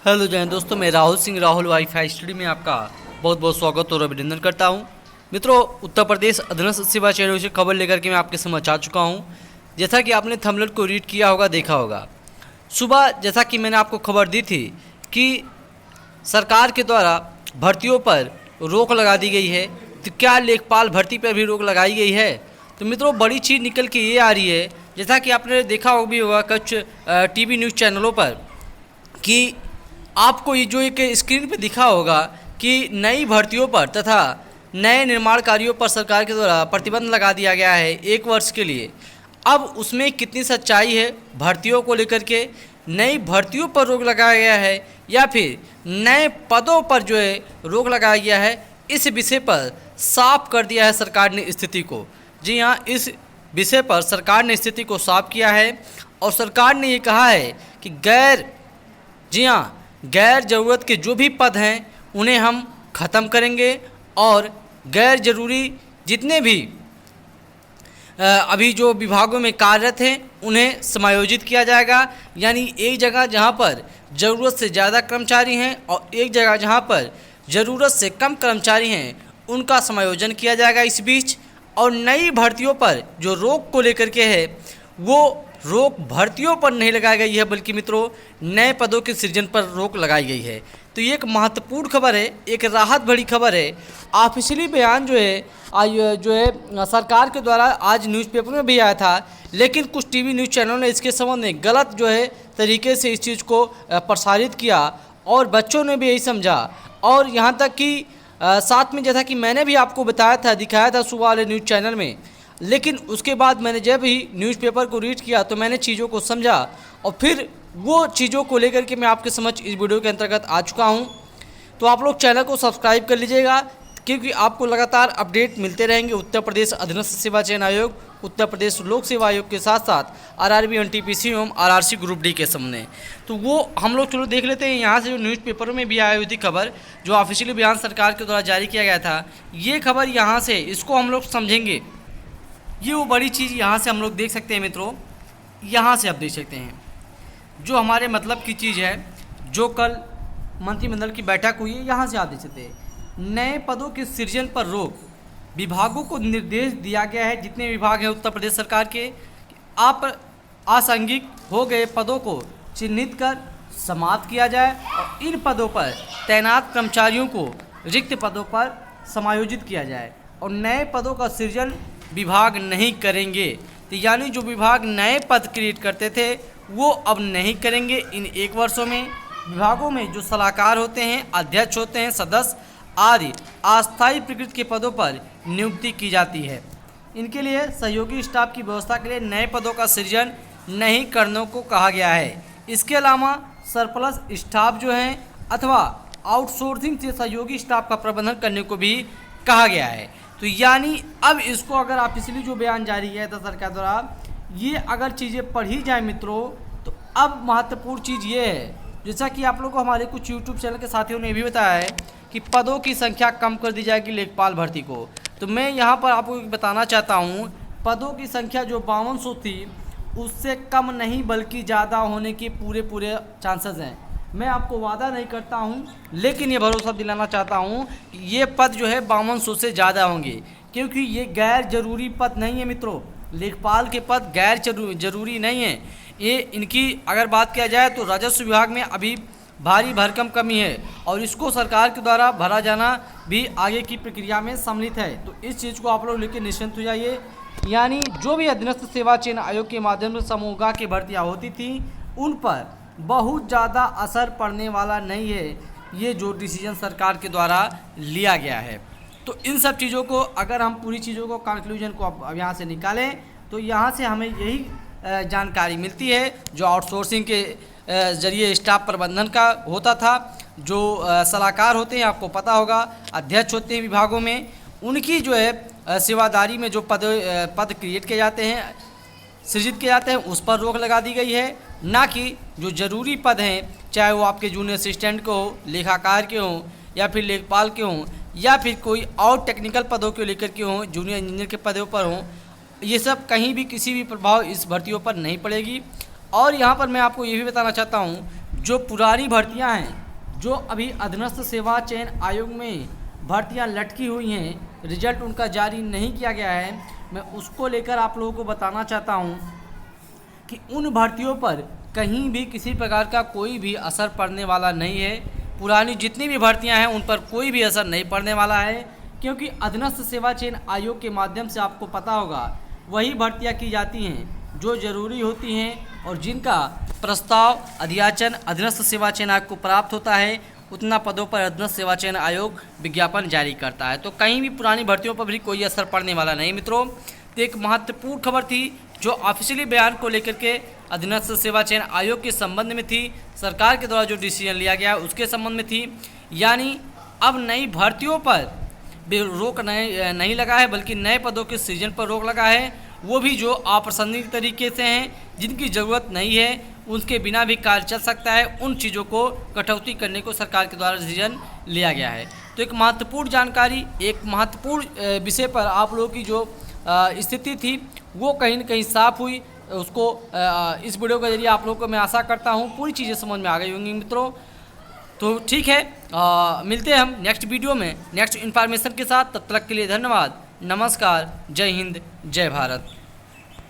Hello जय हिंद दोस्तों, मैं राहुल सिंह राहुल वाईफाई स्टडी में आपका बहुत बहुत स्वागत और अभिनंदन करता हूं। मित्रों, उत्तर प्रदेश अधीनस्थ सेवा चयन से खबर लेकर के मैं आपके समक्ष आ चुका हूं। जैसा कि आपने थंबनेल को रीड किया होगा, देखा होगा, सुबह जैसा कि मैंने आपको खबर दी थी कि सरकार के द्वारा भर्तियों पर रोक लगा दी गई है। तो क्या लेखपाल भर्ती पर भी रोक लगाई गई है? तो मित्रों, बड़ी चीज़ निकल के ये आ रही है, जैसा कि आपने देखा भी होगा कुछ टीवी न्यूज़ चैनलों पर, कि आपको ये जो एक स्क्रीन पे दिखा होगा कि नई भर्तियों पर तथा नए निर्माण कार्यों पर सरकार के द्वारा प्रतिबंध लगा दिया गया है 1 वर्ष के लिए। अब उसमें कितनी सच्चाई है? भर्तियों को लेकर के नई भर्तियों पर रोक लगाया गया है या फिर नए पदों पर जो है रोक लगाया गया है, इस विषय पर साफ कर दिया है सरकार ने स्थिति को। जी हाँ, इस विषय पर सरकार ने स्थिति को साफ किया है और सरकार ने ये कहा है कि गैर ज़रूरत के जो भी पद हैं उन्हें हम ख़त्म करेंगे और गैर ज़रूरी जितने भी अभी जो विभागों में कार्यरत हैं उन्हें समायोजित किया जाएगा। यानी एक जगह जहां पर ज़रूरत से ज़्यादा कर्मचारी हैं और एक जगह जहां पर ज़रूरत से कम कर्मचारी हैं, उनका समायोजन किया जाएगा इस बीच। और नई भर्तियों पर जो रोक को लेकर के है, वो रोक भर्तियों पर नहीं लगाई गई है, बल्कि मित्रों नए पदों के सृजन पर रोक लगाई गई है। तो ये एक महत्वपूर्ण खबर है, एक राहत भरी खबर है। ऑफिशियली बयान जो है सरकार के द्वारा आज न्यूज़पेपर में भी आया था, लेकिन कुछ टीवी न्यूज़ चैनलों ने इसके संबंध में गलत जो है तरीके से इस चीज़ को प्रसारित किया और बच्चों ने भी यही समझा। और यहाँ तक कि साथ में जैसा कि मैंने भी आपको बताया था, दिखाया था सुबह वाले न्यूज़ चैनल में, लेकिन उसके बाद मैंने जब ही न्यूज़पेपर को रीड किया तो मैंने चीज़ों को समझा और फिर वो चीज़ों को लेकर के मैं आपके समक्ष इस वीडियो के अंतर्गत आ चुका हूं। तो आप लोग चैनल को सब्सक्राइब कर लीजिएगा, क्योंकि आपको लगातार अपडेट मिलते रहेंगे उत्तर प्रदेश अधीनस्थ सेवा चयन आयोग, उत्तर प्रदेश लोक सेवा आयोग के साथ साथ आरआरबी, एनटीपीसी एवं आरआरसी ग्रुप डी के सामने। तो वो हम लोग चलो देख लेते हैं। यहाँ से जो न्यूज़पेपर में भी आई हुई थी खबर, जो ऑफिशियली बयान सरकार के द्वारा जारी किया गया था, ये खबर यहाँ से इसको हम लोग समझेंगे। ये वो बड़ी चीज़ यहाँ से हम लोग देख सकते हैं मित्रों, यहाँ से आप देख सकते हैं जो हमारे मतलब की चीज़ है, जो कल मंत्रिमंडल की बैठक हुई है, यहाँ से आप देख सकते हैं नए पदों के सृजन पर रोक। विभागों को निर्देश दिया गया है, जितने विभाग हैं उत्तर प्रदेश सरकार के, कि आप आसांगिक हो गए पदों को चिन्हित कर समाप्त किया जाए और इन पदों पर तैनात कर्मचारियों को रिक्त पदों पर समायोजित किया जाए और नए पदों का सृजन विभाग नहीं करेंगे। तो यानी जो विभाग नए पद क्रिएट करते थे वो अब नहीं करेंगे। इन 1 वर्षों में विभागों में जो सलाहकार होते हैं, अध्यक्ष होते हैं, सदस्य आदि अस्थायी प्रकृति के पदों पर नियुक्ति की जाती है। इनके लिए सहयोगी स्टाफ की व्यवस्था के लिए नए पदों का सृजन नहीं करने को कहा गया है। इसके अलावा सरप्लस स्टाफ जो हैं अथवा आउटसोर्सिंग से सहयोगी स्टाफ का प्रबंधन करने को भी कहा गया है। तो यानी अब इसको अगर ऑफिशियली जो बयान जारी किया था सरकार द्वारा, ये अगर चीज़ें पढ़ी जाए मित्रों, तो अब महत्वपूर्ण चीज़ ये है, जैसा कि आप लोगों को हमारे कुछ यूट्यूब चैनल के साथियों ने भी बताया है कि पदों की संख्या कम कर दी जाएगी लेखपाल भर्ती को। तो मैं यहाँ पर आपको बताना चाहता हूँ, पदों की संख्या जो 5200 थी उससे कम नहीं बल्कि ज़्यादा होने के पूरे चांसेस हैं। मैं आपको वादा नहीं करता हूं, लेकिन ये भरोसा दिलाना चाहता हूं कि ये पद जो है 5200 से ज़्यादा होंगे, क्योंकि ये गैर जरूरी पद नहीं है मित्रों। लेखपाल के पद गैर जरूरी नहीं है। ये इनकी अगर बात किया जाए तो राजस्व विभाग में अभी भारी भरकम कमी है और इसको सरकार के द्वारा भरा जाना भी आगे की प्रक्रिया में सम्मिलित है। तो इस चीज़ को आप लोग लेकर निश्चिंत हो जाइए। यानी जो भी अधीनस्थ सेवा चयन आयोग के माध्यम से समूह की भर्तियाँ होती थी, उन पर बहुत ज़्यादा असर पड़ने वाला नहीं है ये जो डिसीजन सरकार के द्वारा लिया गया है। तो इन सब चीज़ों को अगर हम पूरी चीज़ों को कंक्लूजन को अब यहाँ से निकालें तो यहाँ से हमें यही जानकारी मिलती है, जो आउटसोर्सिंग के ज़रिए स्टाफ प्रबंधन का होता था, जो सलाहकार होते हैं, आपको पता होगा, अध्यक्ष होते हैं विभागों में, उनकी जो है सेवादारी में जो पद क्रिएट किए जाते हैं, सृजित किए जाते हैं, उस पर रोक लगा दी गई है। ना कि जो ज़रूरी पद हैं, चाहे वो आपके जूनियर असिस्टेंट के हो, लेखाकार के हों या फिर लेखपाल के हों या फिर कोई और टेक्निकल पदों को लेकर के हों, जूनियर इंजीनियर के पदों पर हों, ये सब कहीं भी किसी भी प्रभाव इस भर्तियों पर नहीं पड़ेगी। और यहाँ पर मैं आपको ये भी बताना चाहता हूँ, जो पुरानी भर्तियां हैं, जो अभी अधीनस्थ सेवा चयन आयोग में भर्तियां लटकी हुई हैं, रिजल्ट उनका जारी नहीं किया गया है, मैं उसको लेकर आप लोगों को बताना चाहता हूं कि उन भर्तियों पर कहीं भी किसी प्रकार का कोई भी असर पड़ने वाला नहीं है। पुरानी जितनी भी भर्तियां हैं उन पर कोई भी असर नहीं पड़ने वाला है, क्योंकि अधीनस्थ सेवा चयन आयोग के माध्यम से आपको पता होगा वही भर्तियां की जाती हैं जो ज़रूरी होती हैं और जिनका प्रस्ताव अध्याचन अधीनस्थ सेवा चयन आयोग को प्राप्त होता है। उतना पदों पर अधीनस्थ सेवा चयन आयोग विज्ञापन जारी करता है, तो कहीं भी पुरानी भर्तियों पर भी कोई असर पड़ने वाला नहीं मित्रों। तो एक महत्वपूर्ण खबर थी जो ऑफिशियली बयान को लेकर के अधीनस्थ सेवा चयन आयोग के संबंध में थी, सरकार के द्वारा जो डिसीजन लिया गया उसके संबंध में थी। यानी अब नई भर्तियों पर रोक नहीं लगा है, बल्कि नए पदों के सृजन पर रोक लगा है, वो भी जो अप्रासंगिक तरीके से हैं, जिनकी ज़रूरत नहीं है, उसके बिना भी कार्य चल सकता है, उन चीज़ों को कटौती करने को सरकार के द्वारा डिसीजन लिया गया है। तो एक महत्वपूर्ण जानकारी, एक महत्वपूर्ण विषय पर आप लोगों की जो स्थिति थी वो कहीं न कहीं साफ हुई। उसको इस वीडियो के जरिए आप लोगों को मैं आशा करता हूँ पूरी चीज़ें समझ में आ गई होंगी मित्रों। तो ठीक है, मिलते हैं हम नेक्स्ट वीडियो में नेक्स्ट इन्फॉर्मेशन के साथ। तब तक के लिए धन्यवाद, नमस्कार, जय हिंद, जय भारत।